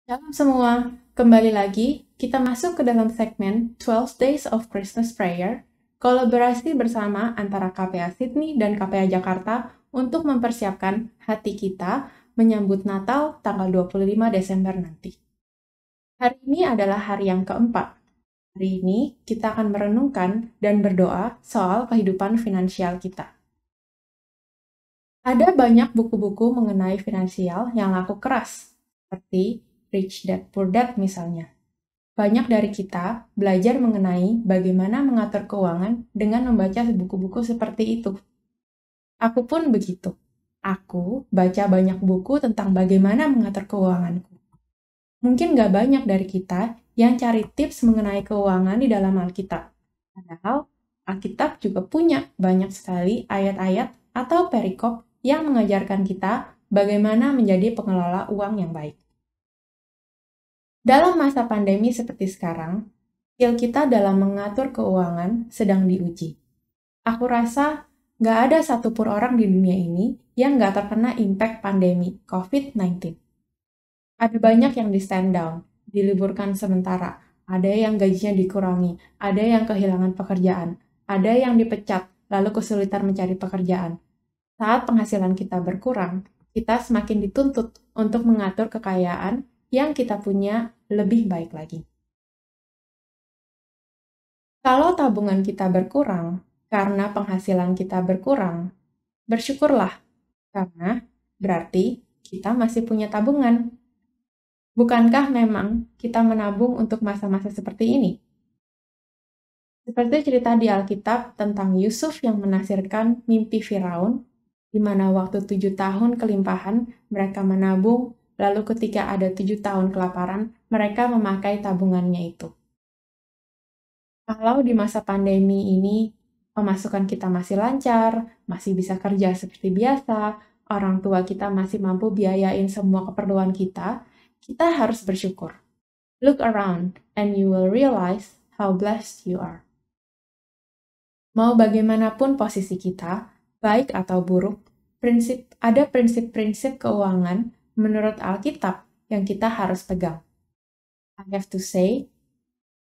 Shalom semua, kembali lagi kita masuk ke dalam segmen 12 Days of Christmas Prayer, kolaborasi bersama antara KPA Sydney dan KPA Jakarta untuk mempersiapkan hati kita menyambut Natal tanggal 25 Desember nanti. Hari ini adalah hari yang keempat. Hari ini kita akan merenungkan dan berdoa soal kehidupan finansial kita. Ada banyak buku-buku mengenai finansial yang laku keras, seperti Rich Dad Poor Dad misalnya. Banyak dari kita belajar mengenai bagaimana mengatur keuangan dengan membaca buku-buku seperti itu. Aku pun begitu. Aku baca banyak buku tentang bagaimana mengatur keuanganku. Mungkin gak banyak dari kita yang cari tips mengenai keuangan di dalam Alkitab. Padahal Alkitab juga punya banyak sekali ayat-ayat atau perikop yang mengajarkan kita bagaimana menjadi pengelola uang yang baik. Dalam masa pandemi seperti sekarang, skill kita dalam mengatur keuangan sedang diuji. Aku rasa nggak ada satupun orang di dunia ini yang nggak terkena impact pandemi COVID-19. Ada banyak yang di stand down, diliburkan sementara, ada yang gajinya dikurangi, ada yang kehilangan pekerjaan, ada yang dipecat, lalu kesulitan mencari pekerjaan. Saat penghasilan kita berkurang, kita semakin dituntut untuk mengatur kekayaan yang kita punya lebih baik lagi. Kalau tabungan kita berkurang karena penghasilan kita berkurang, bersyukurlah karena berarti kita masih punya tabungan. Bukankah memang kita menabung untuk masa-masa seperti ini? Seperti cerita di Alkitab tentang Yusuf yang menafsirkan mimpi Firaun, di mana waktu 7 tahun kelimpahan mereka menabung, lalu ketika ada 7 tahun kelaparan, mereka memakai tabungannya itu. Kalau di masa pandemi ini, pemasukan kita masih lancar, masih bisa kerja seperti biasa, orang tua kita masih mampu biayain semua keperluan kita harus bersyukur. Look around and you will realize how blessed you are. Mau bagaimanapun posisi kita, baik atau buruk, ada prinsip-prinsip keuangan menurut Alkitab yang kita harus pegang. I have to say,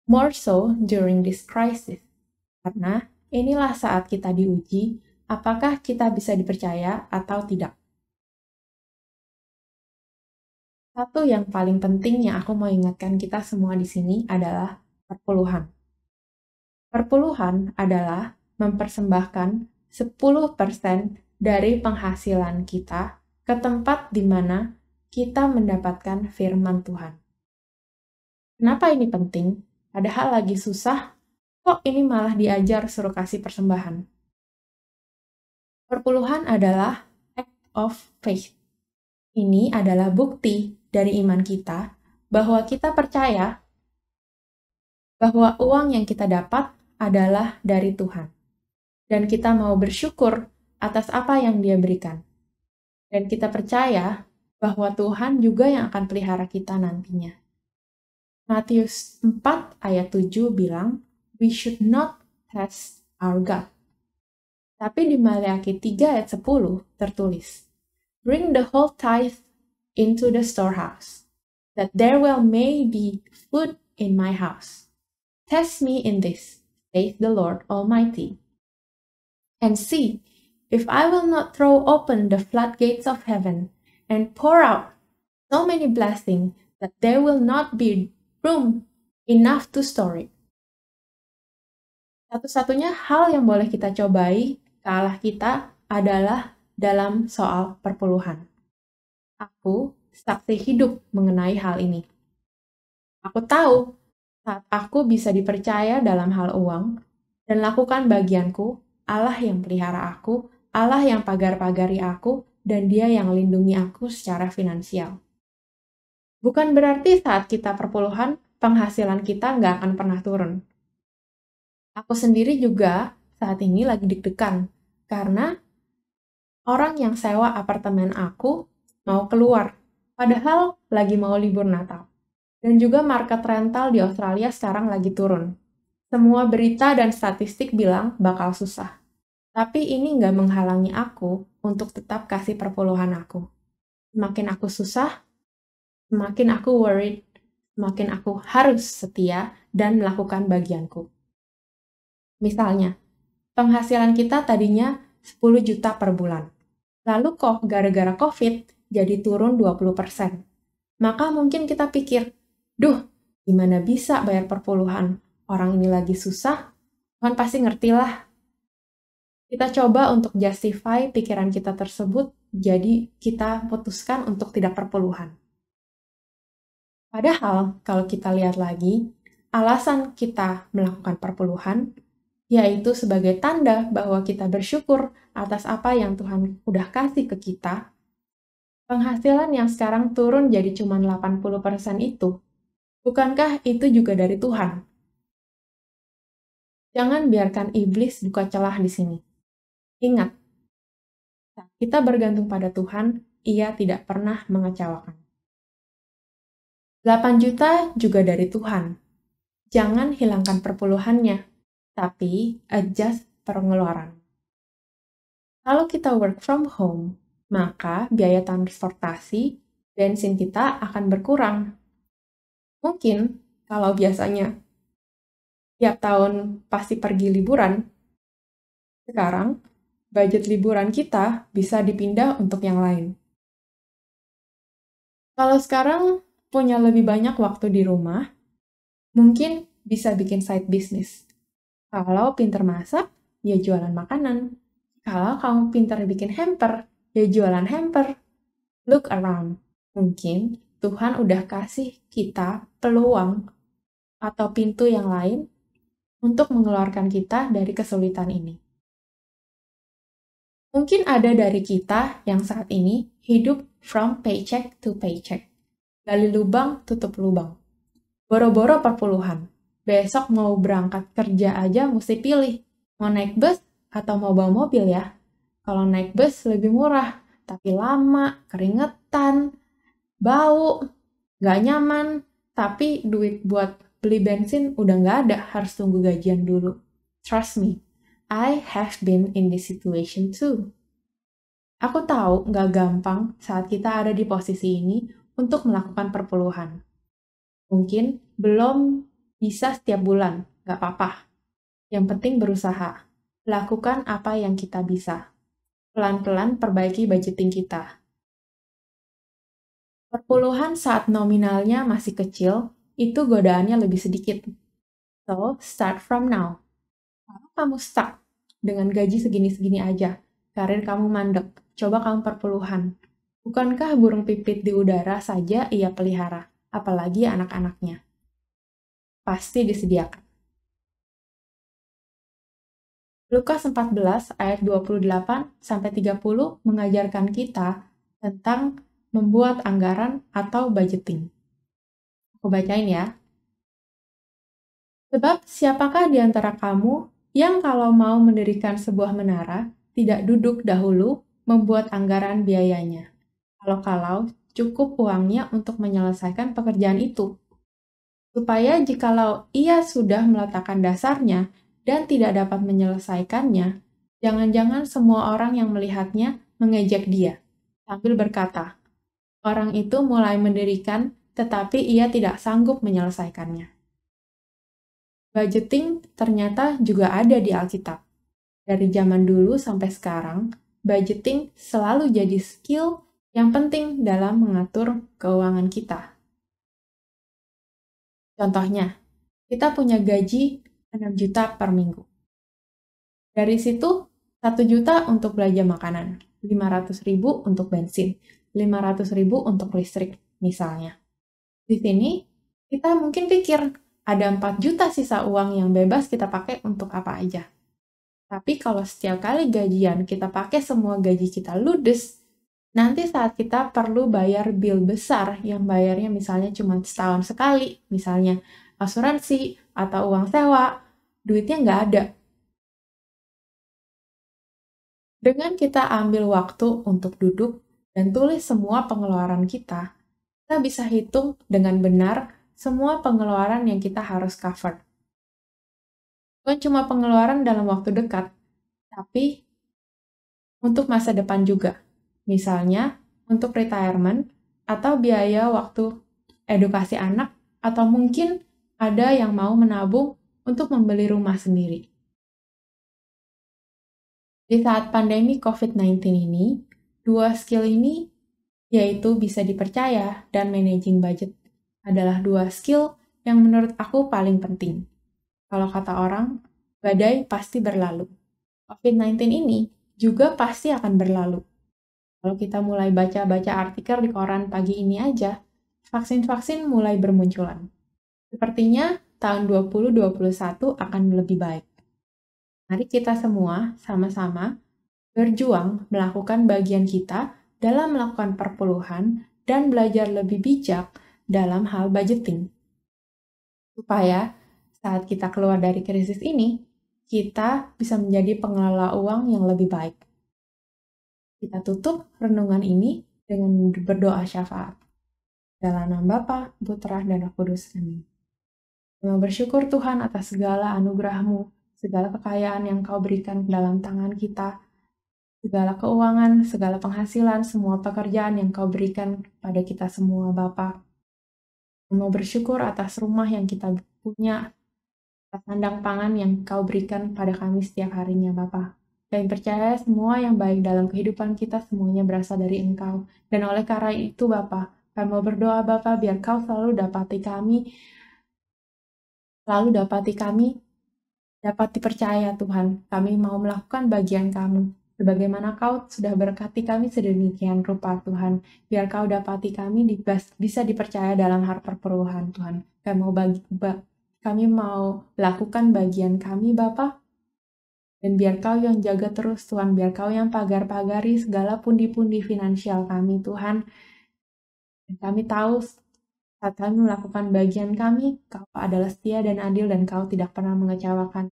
more so during this crisis. Karena inilah saat kita diuji, apakah kita bisa dipercaya atau tidak. Satu yang paling penting yang aku mau ingatkan kita semua di sini adalah perpuluhan. Perpuluhan adalah mempersembahkan 10% dari penghasilan kita ke tempat di mana kita mendapatkan firman Tuhan. Kenapa ini penting? Padahal lagi susah, kok ini malah diajar suruh kasih persembahan? Perpuluhan adalah act of faith. Ini adalah bukti dari iman kita bahwa kita percaya bahwa uang yang kita dapat adalah dari Tuhan. Dan kita mau bersyukur atas apa yang Dia berikan. Dan kita percaya bahwa Tuhan juga yang akan pelihara kita nantinya. Matius 4 ayat 7 bilang, we should not test our God. Tapi di Maleakhi 3 ayat 10 tertulis, bring the whole tithe into the storehouse, that there may be food in my house. Test me in this, saith the Lord Almighty, and see if I will not throw open the floodgates of heaven and pour out so many blessings that there will not be room enough to store it. Satu-satunya hal yang boleh kita cobai ke Allah kita adalah dalam soal perpuluhan. Aku saksi hidup mengenai hal ini. Aku tahu saat aku bisa dipercaya dalam hal uang dan lakukan bagianku, Allah yang pelihara aku, Allah yang pagar-pagari aku, dan Dia yang lindungi aku secara finansial. Bukan berarti saat kita perpuluhan, penghasilan kita nggak akan pernah turun. Aku sendiri juga saat ini lagi deg-degan, karena orang yang sewa apartemen aku mau keluar, padahal lagi mau libur Natal. Dan juga market rental di Australia sekarang lagi turun. Semua berita dan statistik bilang bakal susah. Tapi ini nggak menghalangi aku untuk tetap kasih perpuluhan aku. Semakin aku susah, semakin aku worried, semakin aku harus setia dan melakukan bagianku. Misalnya, penghasilan kita tadinya 10 juta per bulan. Lalu kok gara-gara COVID jadi turun 20%. Maka mungkin kita pikir, duh, gimana bisa bayar perpuluhan? Orang ini lagi susah, Tuhan pasti ngertilah. Kita coba untuk justify pikiran kita tersebut, jadi kita putuskan untuk tidak perpuluhan. Padahal, kalau kita lihat lagi, alasan kita melakukan perpuluhan yaitu sebagai tanda bahwa kita bersyukur atas apa yang Tuhan udah kasih ke kita. Penghasilan yang sekarang turun jadi cuma 80% itu, bukankah itu juga dari Tuhan? Jangan biarkan iblis buka celah di sini. Ingat, saat kita bergantung pada Tuhan, Ia tidak pernah mengecewakan. 8 juta juga dari Tuhan. Jangan hilangkan perpuluhannya, tapi adjust pengeluaran. Kalau kita work from home, maka biaya transportasi, bensin kita akan berkurang. Mungkin kalau biasanya tiap tahun pasti pergi liburan, sekarang budget liburan kita bisa dipindah untuk yang lain. Kalau sekarang punya lebih banyak waktu di rumah, mungkin bisa bikin side business. Kalau pinter masak, ya jualan makanan. Kalau kamu pinter bikin hamper, ya jualan hamper. Look around. Mungkin Tuhan udah kasih kita peluang atau pintu yang lain untuk mengeluarkan kita dari kesulitan ini. Mungkin ada dari kita yang saat ini hidup from paycheck to paycheck. Gali lubang, tutup lubang. Boro-boro perpuluhan. Besok mau berangkat kerja aja mesti pilih. Mau naik bus atau mau bawa mobil ya? Kalau naik bus lebih murah, tapi lama, keringetan, bau, nggak nyaman. Tapi duit buat beli bensin udah nggak ada, harus tunggu gajian dulu. Trust me, I have been in this situation too. Aku tahu nggak gampang saat kita ada di posisi ini untuk melakukan perpuluhan. Mungkin belum bisa setiap bulan, nggak apa-apa. Yang penting berusaha. Lakukan apa yang kita bisa. Pelan-pelan perbaiki budgeting kita. Perpuluhan saat nominalnya masih kecil, itu godaannya lebih sedikit. So, start from now. Kalau kamu stuck dengan gaji segini-segini aja, karir kamu mandek, coba kamu perpuluhan. Bukankah burung pipit di udara saja ia pelihara, apalagi anak-anaknya? Pasti disediakan. Lukas 14 ayat 28-30 mengajarkan kita tentang membuat anggaran atau budgeting. Aku bacain ya. Sebab siapakah di antara kamu yang kalau mau mendirikan sebuah menara, tidak duduk dahulu membuat anggaran biayanya? Kalau cukup uangnya untuk menyelesaikan pekerjaan itu. Supaya jikalau ia sudah meletakkan dasarnya dan tidak dapat menyelesaikannya, jangan-jangan semua orang yang melihatnya mengejek dia, sambil berkata, orang itu mulai mendirikan, tetapi ia tidak sanggup menyelesaikannya. Budgeting ternyata juga ada di Alkitab. Dari zaman dulu sampai sekarang, budgeting selalu jadi skill yang penting dalam mengatur keuangan kita. Contohnya, kita punya gaji 6 juta per minggu. Dari situ, 1 juta untuk belanja makanan, 500.000 untuk bensin, 500.000 untuk listrik, misalnya. Di sini, kita mungkin pikir, ada 4 juta sisa uang yang bebas kita pakai untuk apa aja. Tapi kalau setiap kali gajian kita pakai semua gaji kita ludes, nanti saat kita perlu bayar bill besar yang bayarnya misalnya cuma setahun sekali, misalnya asuransi atau uang sewa, duitnya nggak ada. Dengan kita ambil waktu untuk duduk dan tulis semua pengeluaran kita bisa hitung dengan benar semua pengeluaran yang kita harus cover. Bukan cuma pengeluaran dalam waktu dekat, tapi untuk masa depan juga. Misalnya, untuk retirement atau biaya waktu edukasi anak, atau mungkin ada yang mau menabung untuk membeli rumah sendiri. Di saat pandemi COVID-19 ini, dua skill ini, yaitu bisa dipercaya dan managing budget, adalah dua skill yang menurut aku paling penting. Kalau kata orang, badai pasti berlalu. COVID-19 ini juga pasti akan berlalu. Kalau kita mulai baca-baca artikel di koran pagi ini aja, vaksin-vaksin mulai bermunculan. Sepertinya tahun 2021 akan lebih baik. Mari kita semua sama-sama berjuang melakukan bagian kita dalam melakukan perpuluhan dan belajar lebih bijak dalam hal budgeting. Supaya saat kita keluar dari krisis ini, kita bisa menjadi pengelola uang yang lebih baik. Kita tutup renungan ini dengan berdoa syafaat. Dalam nama Bapa, Putra, dan Roh Kudus. Amin. Kami bersyukur Tuhan atas segala anugerah-Mu, segala kekayaan yang Kau berikan dalam tangan kita, segala keuangan, segala penghasilan, semua pekerjaan yang Kau berikan pada kita semua, Bapa. Kami bersyukur atas rumah yang kita punya, atas sandang pangan yang Kau berikan pada kami setiap harinya, Bapa. Kami percaya semua yang baik dalam kehidupan kita semuanya berasal dari Engkau. Dan oleh karena itu, Bapa, kami mau berdoa, Bapa, biar Kau selalu dapati kami, dapat dipercaya, Tuhan. Kami mau melakukan bagian kami. Sebagaimana Kau sudah berkati kami sedemikian rupa, Tuhan. Biar Kau dapati kami bisa dipercaya dalam hal perpuluhan, Tuhan. Kami mau lakukan bagian kami, Bapa. Dan biar Kau yang jaga terus, Tuhan. Biar Kau yang pagar-pagari segala pundi-pundi finansial kami, Tuhan. Dan kami tahu saat kami melakukan bagian kami, Kau adalah setia dan adil dan Kau tidak pernah mengecewakan.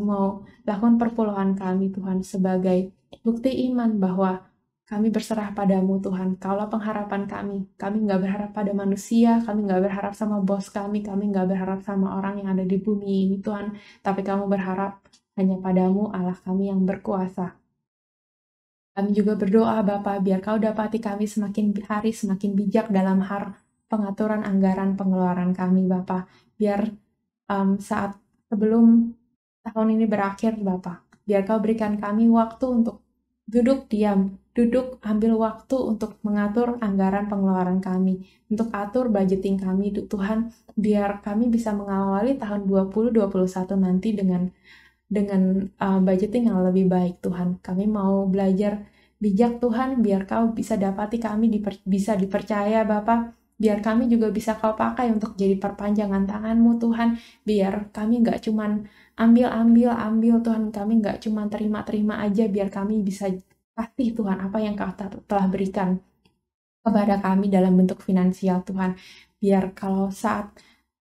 Mau lakukan perpuluhan kami, Tuhan, sebagai bukti iman bahwa kami berserah padamu, Tuhan. Kaulah pengharapan kami. Kami nggak berharap pada manusia, kami nggak berharap sama bos kami nggak berharap sama orang yang ada di bumi ini, Tuhan. Tapi kamu berharap hanya padamu, Allah kami yang berkuasa. Kami juga berdoa, Bapa, biar Kau dapati kami semakin hari semakin bijak dalam hal pengaturan anggaran pengeluaran kami, Bapa. Biar saat sebelum tahun ini berakhir, Bapa, biar Kau berikan kami waktu untuk duduk diam, ambil waktu untuk mengatur anggaran pengeluaran kami, untuk atur budgeting kami, Tuhan, biar kami bisa mengawali tahun 2021 nanti dengan budgeting yang lebih baik, Tuhan. Kami mau belajar bijak, Tuhan, biar Kau bisa dapati kami bisa dipercaya, Bapa. Biar kami juga bisa Kau pakai untuk jadi perpanjangan tangan-Mu, Tuhan. Biar kami nggak cuman ambil, Tuhan. Kami nggak cuman terima aja, biar kami bisa kasih, Tuhan, apa yang Kau telah berikan kepada kami dalam bentuk finansial, Tuhan. Biar kalau saat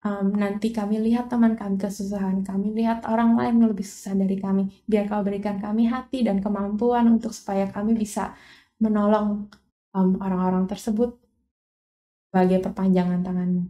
nanti kami lihat teman kami kesusahan, kami lihat orang lain yang lebih susah dari kami, biar Kau berikan kami hati dan kemampuan untuk supaya kami bisa menolong orang-orang tersebut sebagai perpanjangan tangan-Mu.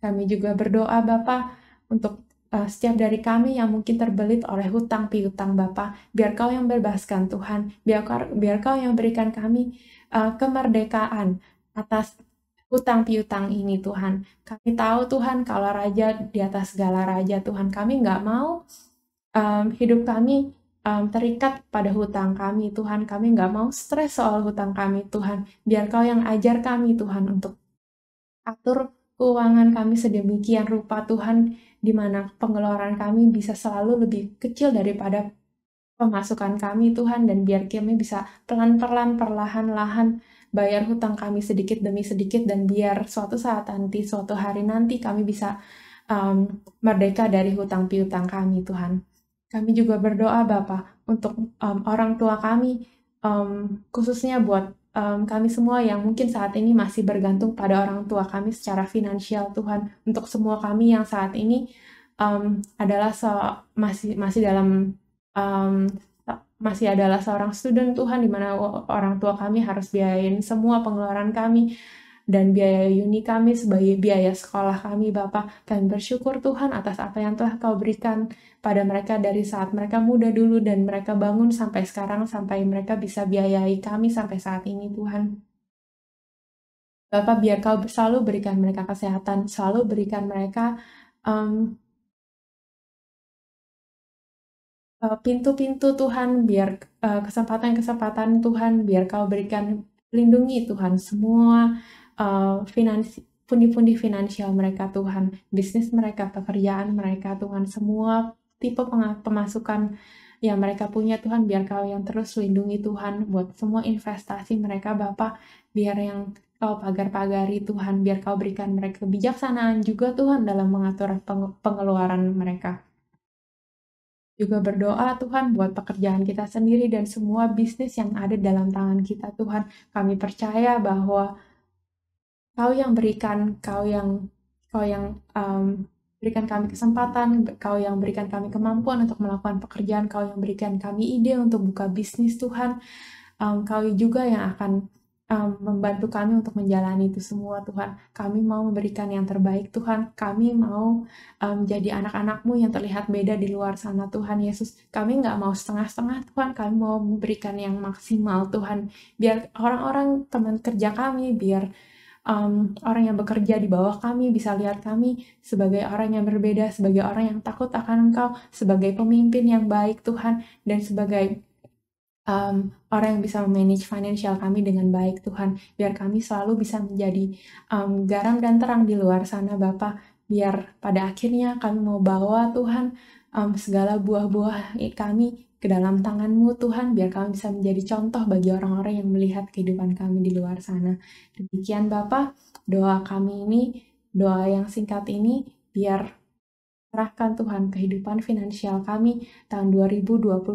Kami juga berdoa, Bapa, untuk setiap dari kami yang mungkin terbelit oleh hutang piutang, Bapa, biar Kau yang bebaskan, Tuhan, biar Kau yang berikan kami kemerdekaan atas hutang piutang ini, Tuhan. Kami tahu, Tuhan, kalau Raja di atas segala raja, Tuhan. Kami nggak mau hidup kami terikat pada hutang kami, Tuhan. Kami nggak mau stres soal hutang kami, Tuhan. Biar Kau yang ajar kami, Tuhan, untuk atur keuangan kami sedemikian rupa, Tuhan, di mana pengeluaran kami bisa selalu lebih kecil daripada pemasukan kami, Tuhan, dan biar kami bisa pelan-pelan, perlahan-lahan bayar hutang kami sedikit demi sedikit, dan biar suatu hari nanti kami bisa merdeka dari hutang piutang kami, Tuhan. Kami juga berdoa, Bapa, untuk orang tua kami, khususnya buat kami semua yang mungkin saat ini masih bergantung pada orang tua kami secara finansial, Tuhan. Untuk semua kami yang saat ini adalah masih adalah seorang student, Tuhan, di mana orang tua kami harus biayain semua pengeluaran kami dan biaya uni kami sebagai biaya sekolah kami, Bapak. Kami bersyukur, Tuhan, atas apa yang telah Kau berikan pada mereka dari saat mereka muda dulu dan mereka bangun sampai sekarang, sampai mereka bisa biayai kami sampai saat ini, Tuhan. Bapa, biar Kau selalu berikan mereka kesehatan, selalu berikan mereka pintu-pintu Tuhan, biar kesempatan-kesempatan Tuhan, biar Kau berikan, lindungi Tuhan semua pundi-pundi finansial mereka Tuhan, bisnis mereka, pekerjaan mereka Tuhan, semua tipe pemasukan yang mereka punya Tuhan, biar Kau yang terus lindungi Tuhan, buat semua investasi mereka Bapa, biar yang Kau pagar-pagari Tuhan, biar Kau berikan mereka kebijaksanaan juga Tuhan dalam mengatur pengeluaran mereka. Juga berdoa Tuhan buat pekerjaan kita sendiri dan semua bisnis yang ada dalam tangan kita Tuhan. Kami percaya bahwa Kau yang berikan, Kau yang berikan kami kesempatan, Kau yang berikan kami kemampuan untuk melakukan pekerjaan, Kau yang berikan kami ide untuk buka bisnis Tuhan. Kau juga yang akan membantu kami untuk menjalani itu semua Tuhan. Kami mau memberikan yang terbaik Tuhan. Kami mau jadi anak-anak-Mu yang terlihat beda di luar sana Tuhan Yesus. Kami nggak mau setengah-setengah Tuhan. Kami mau memberikan yang maksimal Tuhan. Biar orang-orang teman kerja kami, biar orang yang bekerja di bawah kami bisa lihat kami sebagai orang yang berbeda, sebagai orang yang takut akan Engkau, sebagai pemimpin yang baik Tuhan, dan sebagai orang yang bisa manage financial kami dengan baik Tuhan, biar kami selalu bisa menjadi garam dan terang di luar sana Bapa, biar pada akhirnya kami mau bawa Tuhan segala buah-buah kami ke dalam tangan-Mu Tuhan, biar kami bisa menjadi contoh bagi orang-orang yang melihat kehidupan kami di luar sana. Demikian Bapa, doa kami ini, doa yang singkat ini, biar serahkan Tuhan kehidupan finansial kami tahun 2021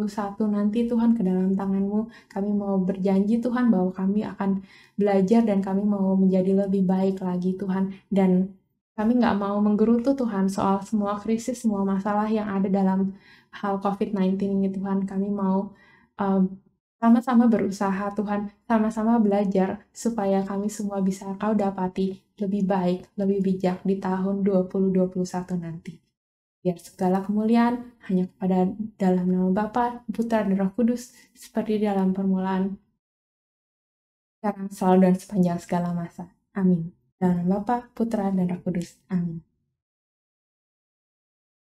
nanti Tuhan ke dalam tangan-Mu. Kami mau berjanji Tuhan bahwa kami akan belajar dan kami mau menjadi lebih baik lagi Tuhan. Dan kami nggak mau menggerutu Tuhan soal semua krisis, semua masalah yang ada dalam hal COVID-19 ini Tuhan. Kami mau sama-sama berusaha Tuhan, sama-sama belajar supaya kami semua bisa Kau dapati lebih baik, lebih bijak di tahun 2021 nanti. Biar segala kemuliaan hanya kepada dalam nama Bapa, Putra, dan Roh Kudus, seperti dalam permulaan, sekarang, selalu, dan sepanjang segala masa. Amin. Dalam nama Bapa, Putra, dan Roh Kudus. Amin.